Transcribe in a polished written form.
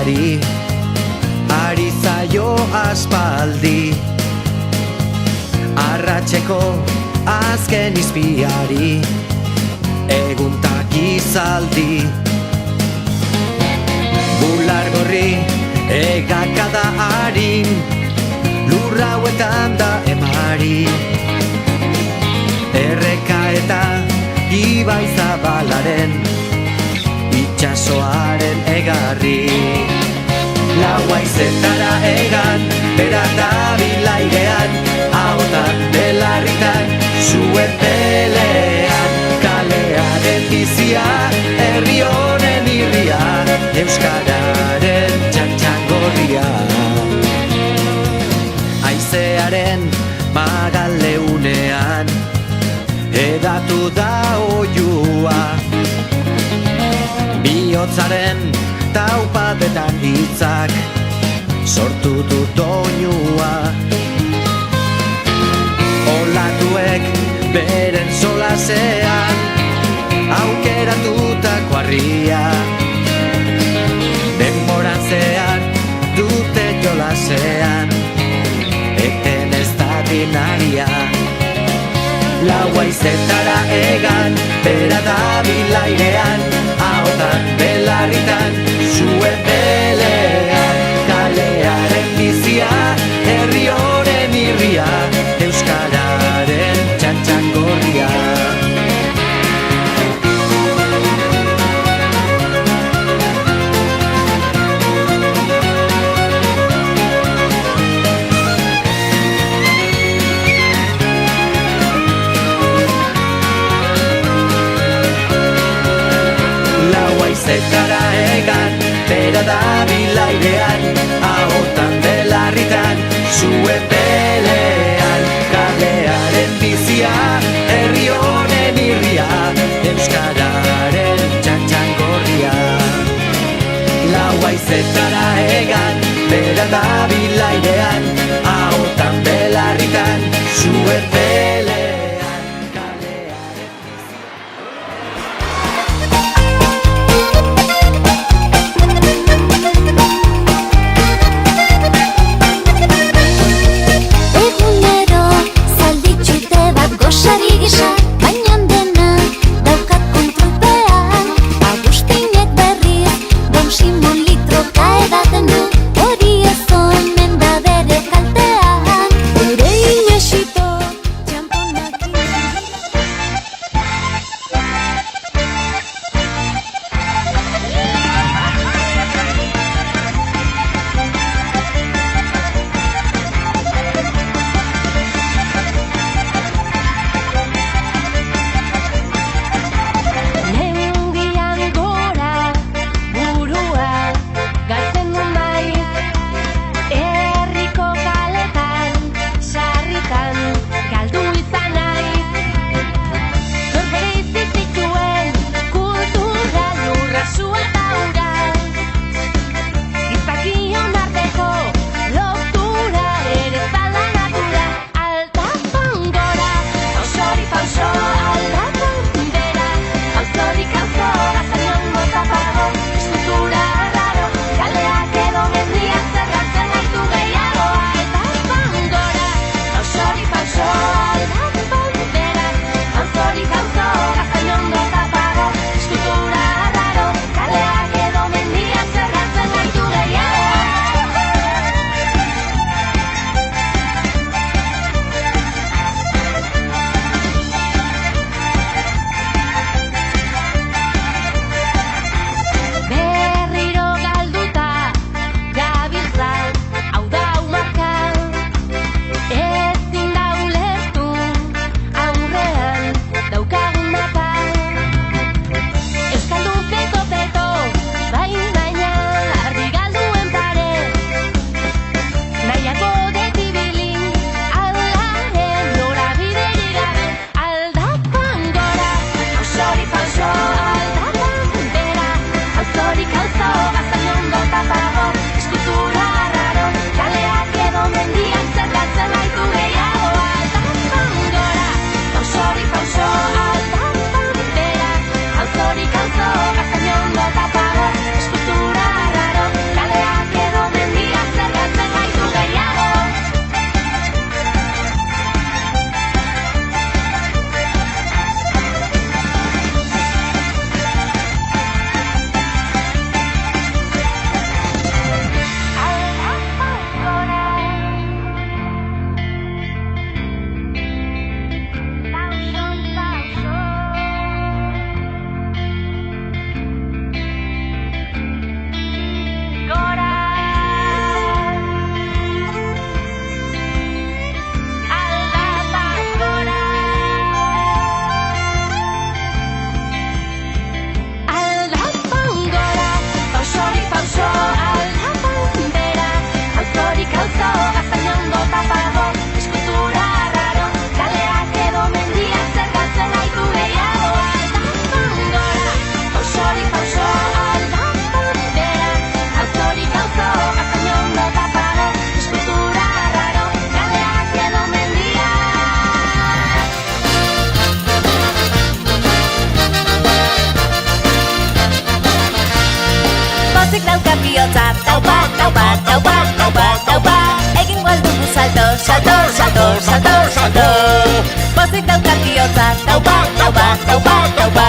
biziari ari zaio aspaldi, arratseko azken izpiari eguntak izaldi. Bular gorri egakada harin, lurra hauetan da emari, erreka eta ibai zabalaren itxasoaren egarri. Laua izetara egan, berata bilairean, ahotan belarritan, zuen pelean, kalearen bizia, herri honen irria, euskararen txantxangorria. Aizearen magaleunean, edatu da oiua, bihotzaren taupadetan hitzak sortu du doinua. Olatuek beren solasean aukeratutako harria, denboran zehar dute jolasean, eten ez dadin aria. Laua izetara egan, bera da bilairean, ahotan belarritan, zuen pelean, kalearen bizia, herri honen irria, euskararen txantxangorria. Zetara egan, bera da bilairean, ahotan belarritan, zuen pelean, kalearen bizia, herri honen irria, euskararen txantxangorria. Laua izetara egan, bera da bilairean, ahotan belarritan, zuen pelean. daukat bihotza. Taupa, taupa, taupa, taupa, taupa. Egingo aldugu salto, salto, salto, salto, salto. Pozik daukat bihotza. Taupa, taupa, taupa, taupa.